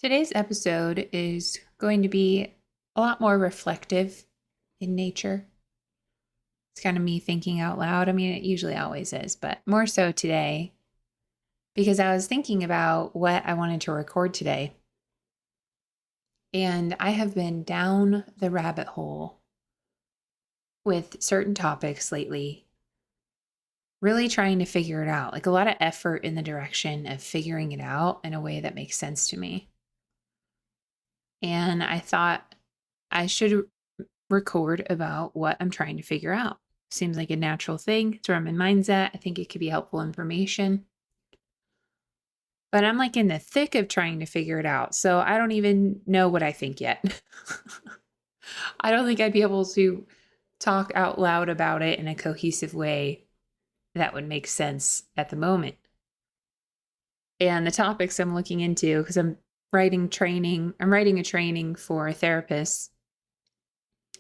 Today's episode is going to be a lot more reflective in nature. It's kind of me thinking out loud. I mean, it usually always is, but more so today because I was thinking about what I wanted to record today. And I have been down the rabbit hole with certain topics lately, really trying to figure it out, like a lot of effort in the direction of figuring it out in a way that makes sense to me. And I thought I should record about what I'm trying to figure out. Seems like a natural thing. It's where my mind's at. I think it could be helpful information. But I'm like in the thick of trying to figure it out. So I don't even know what I think yet. I don't think I'd be able to talk out loud about it in a cohesive way that would make sense at the moment. And the topics I'm looking into, because I'm writing a training for therapists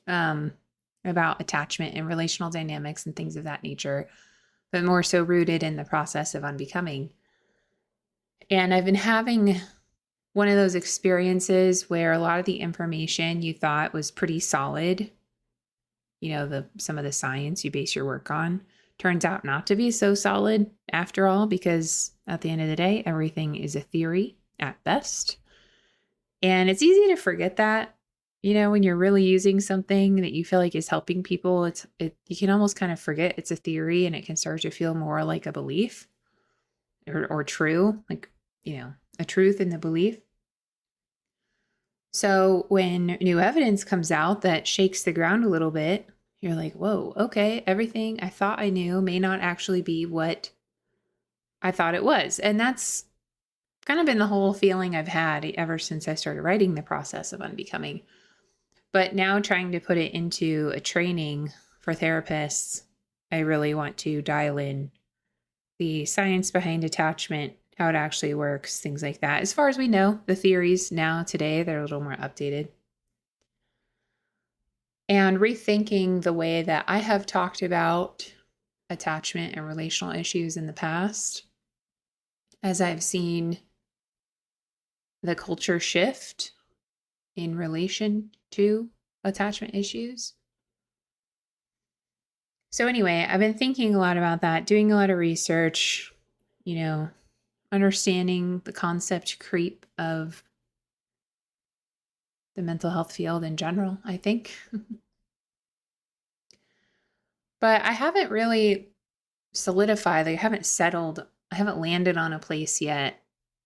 about attachment and relational dynamics and things of that nature, but more so rooted in the process of unbecoming. And I've been having one of those experiences where a lot of the information you thought was pretty solid, some of the science you base your work on, turns out not to be so solid after all, because at the end of the day, everything is a theory at best. And it's easy to forget that. When you're really using something that you feel like is helping people, you can almost kind of forget it's a theory, and it can start to feel more like a belief or true, like, a truth in the belief. So when new evidence comes out that shakes the ground a little bit, you're like, whoa, okay, everything I thought I knew may not actually be what I thought it was. And that's kind of been the whole feeling I've had ever since I started writing The Process of Unbecoming. But now trying to put it into a training for therapists, I really want to dial in the science behind attachment, how it actually works, things like that. As far as we know, the theories now today, they're a little more updated. And rethinking the way that I have talked about attachment and relational issues in the past, as I've seen the culture shift in relation to attachment issues. So anyway, I've been thinking a lot about that, doing a lot of research, understanding the concept creep of the mental health field in general, I think. But I haven't really solidified, I haven't landed on a place yet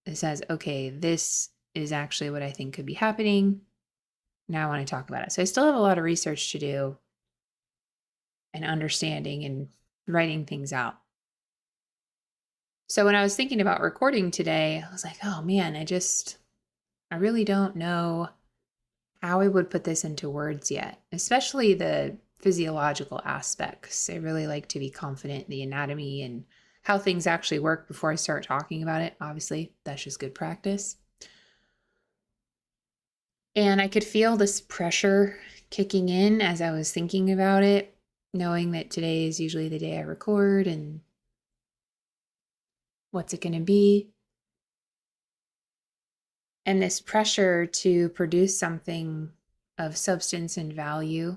that says, okay, this is actually what I think could be happening. Now I want to talk about it. So I still have a lot of research to do and understanding and writing things out. So when I was thinking about recording today, I was like, oh man, I really don't know how I would put this into words yet, especially the physiological aspects. I really like to be confident in the anatomy and how things actually work before I start talking about it. Obviously, that's just good practice. And I could feel this pressure kicking in as I was thinking about it, knowing that today is usually the day I record and what's it going to be. And this pressure to produce something of substance and value,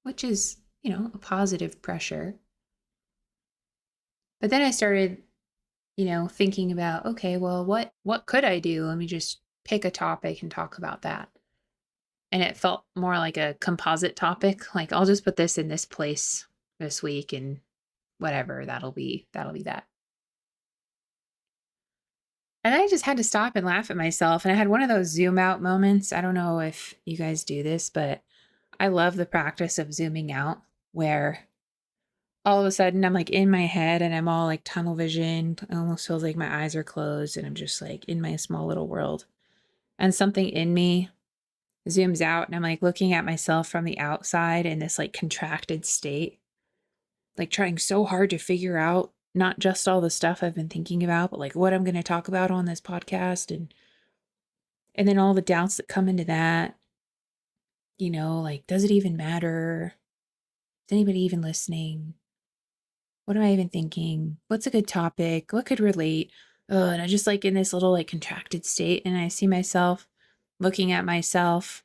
which is, a positive pressure. But then I started, thinking about, okay, well, what could I do? Let me just pick a topic and talk about that. And it felt more like a composite topic. Like, I'll just put this in this place this week and whatever, that'll be that. And I just had to stop and laugh at myself. And I had one of those zoom out moments. I don't know if you guys do this, but I love the practice of zooming out, where all of a sudden I'm like in my head and I'm all like tunnel vision. It almost feels like my eyes are closed and I'm just like in my small little world. And something in me zooms out and I'm like looking at myself from the outside in this like contracted state, like trying so hard to figure out not just all the stuff I've been thinking about, but like what I'm going to talk about on this podcast, and then all the doubts that come into that, like, does it even matter? Is anybody even listening? What am I even thinking? What's a good topic? What could relate? oh, and I just like in this little like contracted state, and I see myself looking at myself,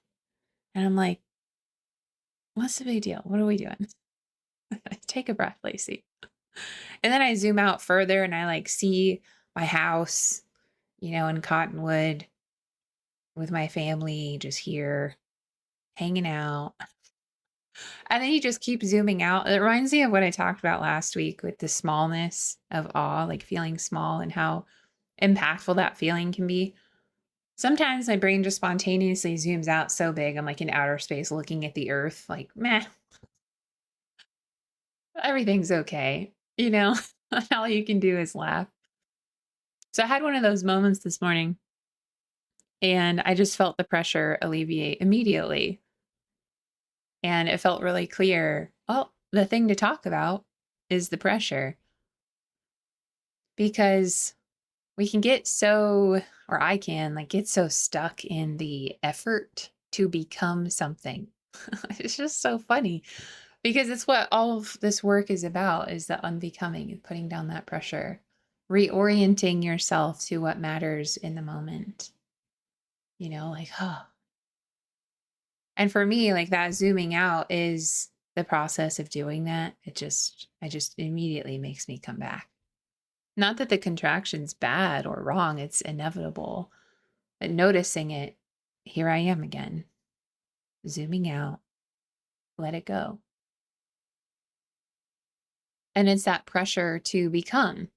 and I'm like, what's the big deal? What are we doing? Take a breath, Lacey. And then I zoom out further and I like see my house, in Cottonwood with my family just here hanging out. And then you just keep zooming out. It reminds me of what I talked about last week with the smallness of awe, like feeling small and how impactful that feeling can be. Sometimes my brain just spontaneously zooms out so big. I'm like in outer space looking at the earth, like, meh, everything's okay. All you can do is laugh. So I had one of those moments this morning and I just felt the pressure alleviate immediately. And it felt really clear. Oh, the thing to talk about is the pressure because we can get so, or I can like get so stuck in the effort to become something. It's just so funny because it's what all of this work is about is the unbecoming and putting down that pressure, reorienting yourself to what matters in the moment, like, oh. And for me, like that zooming out is the process of doing that. I just immediately makes me come back. Not that the contraction's bad or wrong, it's inevitable. But noticing it, here I am again, zooming out, let it go. And it's that pressure to become.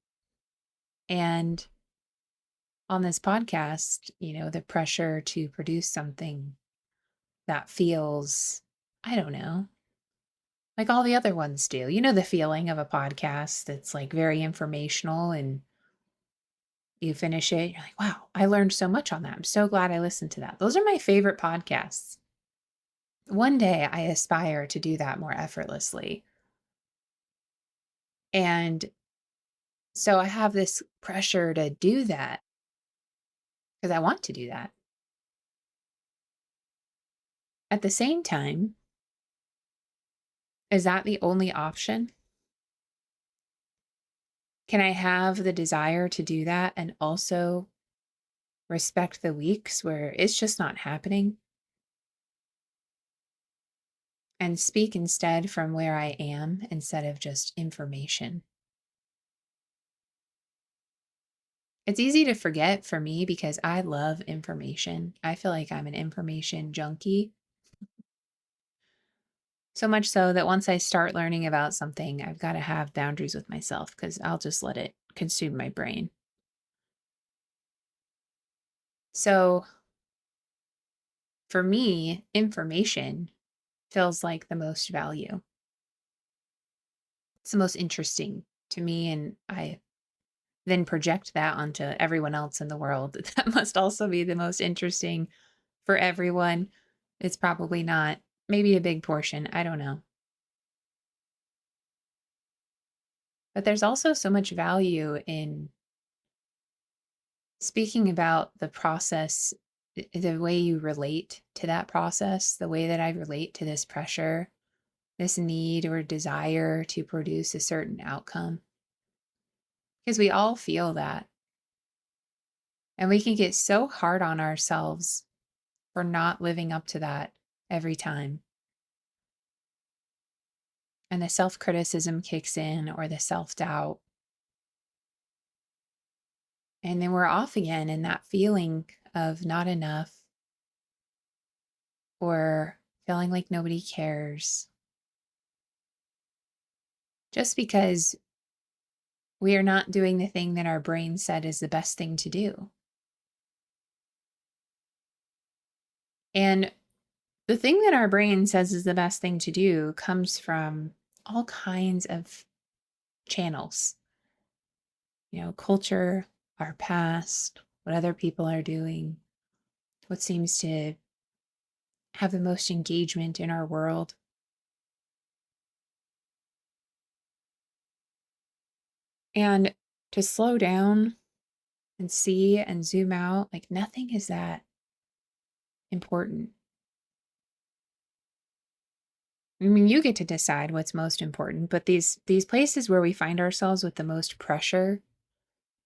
And on this podcast, the pressure to produce something that feels, I don't know, like all the other ones do. The feeling of a podcast that's like very informational and you finish it, you're like, wow, I learned so much on that. I'm so glad I listened to that. Those are my favorite podcasts. One day I aspire to do that more effortlessly. And so I have this pressure to do that because I want to do that. At the same time, is that the only option? Can I have the desire to do that and also respect the weeks where it's just not happening and speak instead from where I am instead of just information? It's easy to forget for me because I love information. I feel like I'm an information junkie. So much so that once I start learning about something, I've got to have boundaries with myself because I'll just let it consume my brain. So for me, information feels like the most value. It's the most interesting to me. And I then project that onto everyone else in the world. That must also be the most interesting for everyone. It's probably not, maybe a big portion. I don't know. But there's also so much value in speaking about the process, the way you relate to that process, the way that I relate to this pressure, this need or desire to produce a certain outcome. Because we all feel that. And we can get so hard on ourselves for not living up to that every time. And the self criticism kicks in or the self doubt. And then we're off again in that feeling of not enough or feeling like nobody cares. Just because we are not doing the thing that our brain said is the best thing to do. And the thing that our brain says is the best thing to do comes from all kinds of channels, culture, our past, what other people are doing, what seems to have the most engagement in our world. And to slow down and see and zoom out, like nothing is that important. I mean, you get to decide what's most important, but these places where we find ourselves with the most pressure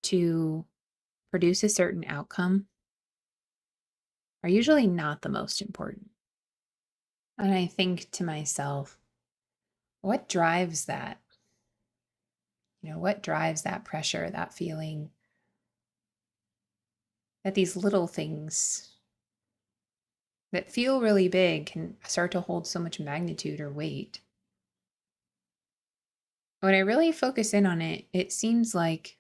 to produce a certain outcome are usually not the most important. And I think to myself, what drives that? What drives that pressure, that feeling that these little things that feel really big can start to hold so much magnitude or weight? When I really focus in on it, it seems like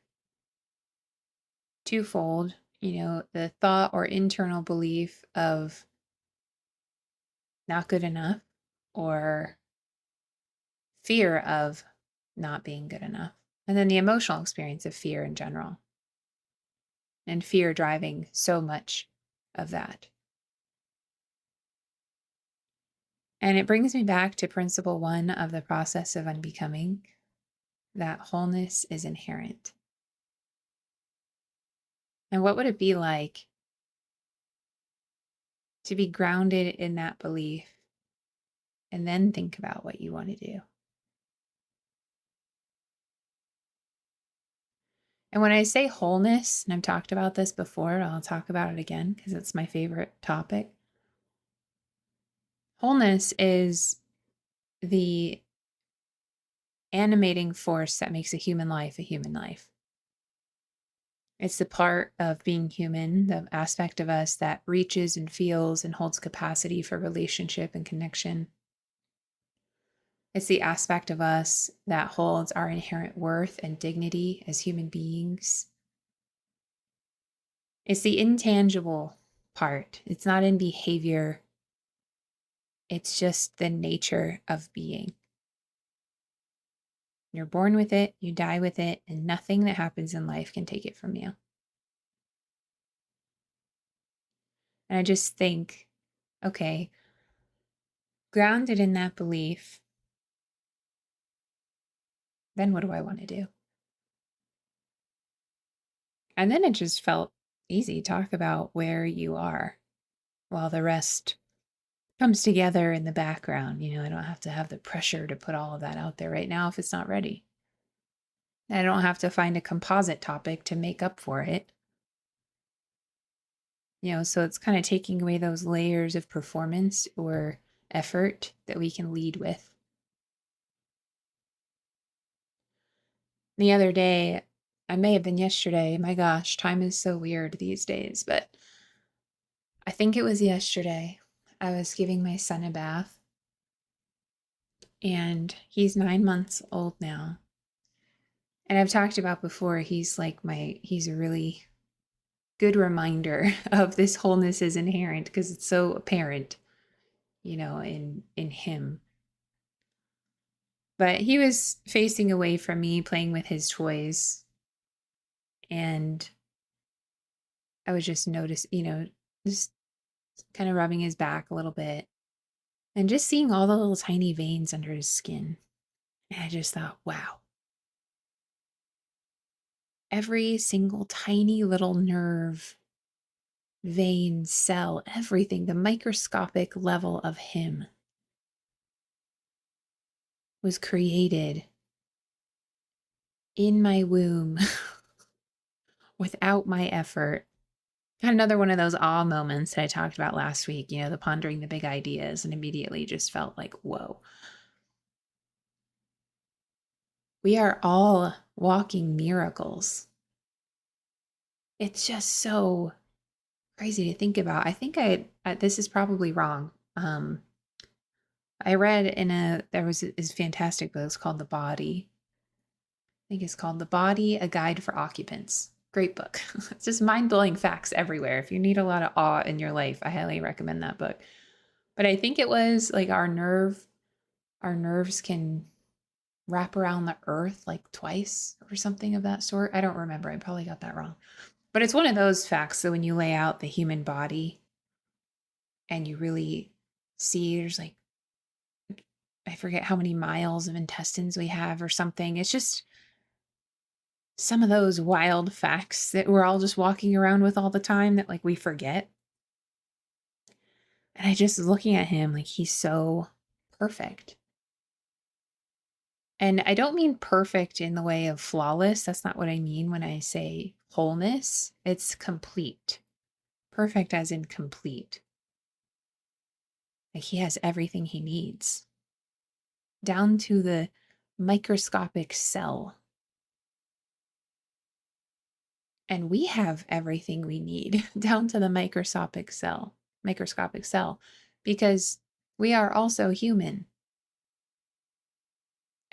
twofold, the thought or internal belief of not good enough or fear of not being good enough. And then the emotional experience of fear in general, and fear driving so much of that. And it brings me back to principle 1 of the process of unbecoming, that wholeness is inherent. And what would it be like to be grounded in that belief and then think about what you want to do? And when I say wholeness, and I've talked about this before, and I'll talk about it again because it's my favorite topic. Wholeness is the animating force that makes a human life a human life. It's the part of being human, the aspect of us that reaches and feels and holds capacity for relationship and connection. It's the aspect of us that holds our inherent worth and dignity as human beings. It's the intangible part. It's not in behavior. It's just the nature of being. You're born with it, you die with it, and nothing that happens in life can take it from you. And I just think, okay, grounded in that belief, then what do I want to do? And then it just felt easy. Talk about where you are while the rest comes together in the background. I don't have to have the pressure to put all of that out there right now if it's not ready. I don't have to find a composite topic to make up for it. So it's kind of taking away those layers of performance or effort that we can lead with. The other day, I may have been yesterday. My gosh, time is so weird these days, but I think it was yesterday. I was giving my son a bath, and he's 9 months old now. And I've talked about before, he's a really good reminder of this wholeness is inherent because it's so apparent, in him. But he was facing away from me, playing with his toys. And I was just just kind of rubbing his back a little bit and just seeing all the little tiny veins under his skin. And I just thought, wow, every single tiny little nerve, vein, cell, everything, the microscopic level of him was created in my womb without my effort. Had another one of those awe moments that I talked about last week, the pondering the big ideas, and immediately just felt like, whoa. We are all walking miracles. It's just so crazy to think about. I think this is probably wrong. I read there was this fantastic book. It's called The Body. I think it's called The Body, A Guide for Occupants. Great book. It's just mind-blowing facts everywhere. If you need a lot of awe in your life, I highly recommend that book. But I think it was like our nerves can wrap around the earth like twice or something of that sort. I don't remember. I probably got that wrong. But it's one of those facts. So when you lay out the human body and you really see there's I forget how many miles of intestines we have or something. It's just some of those wild facts that we're all just walking around with all the time that we forget. And I just looking at him he's so perfect. And I don't mean perfect in the way of flawless. That's not what I mean when I say wholeness, it's complete. Perfect as in complete. Like he has everything he needs, down to the microscopic cell. And we have everything we need down to the microscopic cell, because we are also human.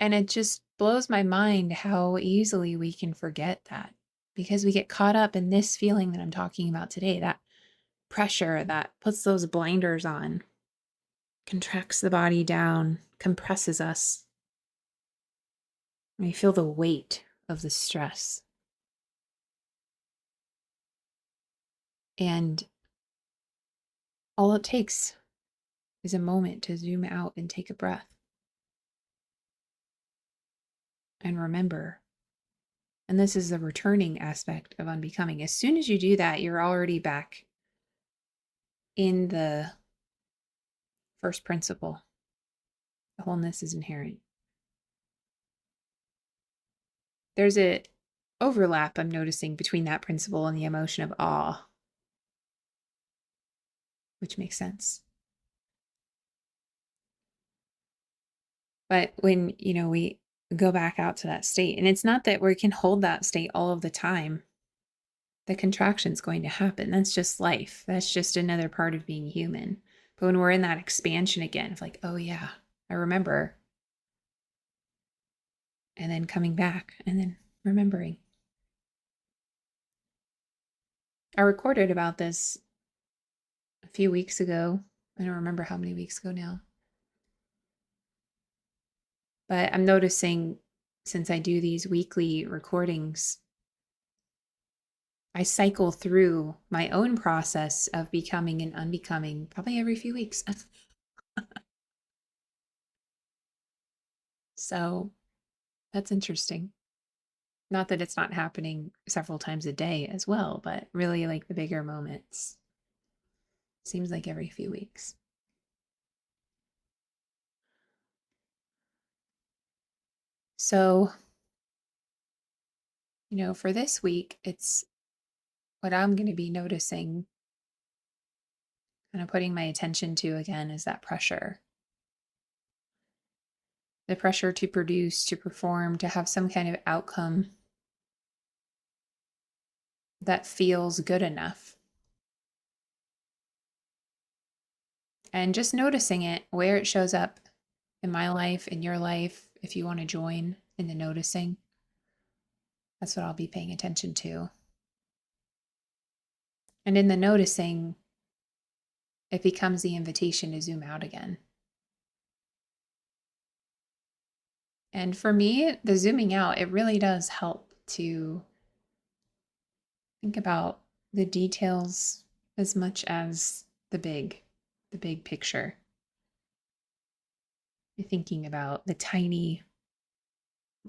And it just blows my mind how easily we can forget that, because we get caught up in this feeling that I'm talking about today, that pressure that puts those blinders on, contracts the body down, compresses us. We feel the weight of the stress. And all it takes is a moment to zoom out and take a breath and remember. And this is the returning aspect of unbecoming. As soon as you do that, you're already back in the first principle. The wholeness is inherent. There's a overlap I'm noticing between that principle and the emotion of awe, which makes sense. But when, we go back out to that state, and it's not that we can hold that state all of the time. The contraction's going to happen. That's just life. That's just another part of being human. But when we're in that expansion again of like, oh yeah, I remember. And then coming back and then remembering. I recorded about this a few weeks ago. I don't remember how many weeks ago now. But I'm noticing, since I do these weekly recordings, I cycle through my own process of becoming and unbecoming probably every few weeks. So that's interesting. Not that it's not happening several times a day as well, but really like the bigger moments. Seems like every few weeks. So, for this week, it's what I'm going to be noticing, kind of putting my attention to again, is that pressure. The pressure to produce, to perform, to have some kind of outcome that feels good enough. And just noticing it, where it shows up in my life, in your life, if you want to join in the noticing. That's what I'll be paying attention to. And in the noticing, it becomes the invitation to zoom out again. And for me, the zooming out, it really does help to think about the details as much as the big picture. You're thinking about the tiny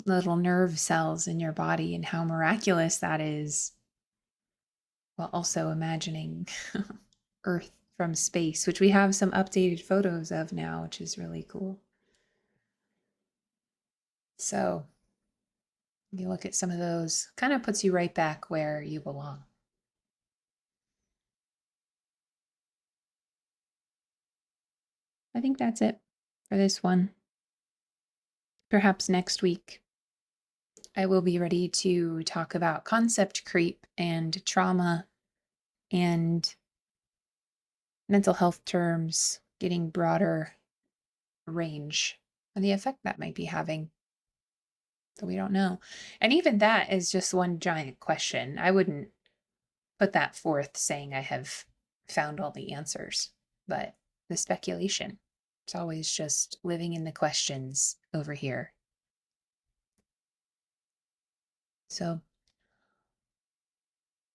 little nerve cells in your body and how miraculous that is, while also imagining Earth from space, which we have some updated photos of now, which is really cool. So you look at some of those, kind of puts you right back where you belong. I think that's it for this one. Perhaps next week I will be ready to talk about concept creep and trauma and mental health terms, getting broader range and the effect that might be having. So we don't know. And even that is just one giant question. I wouldn't put that forth saying I have found all the answers, but the speculation. It's always just living in the questions over here. So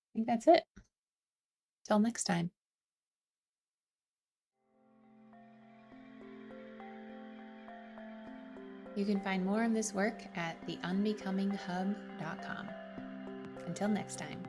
I think that's it. Till next time. You can find more of this work at theunbecominghub.com. Until next time.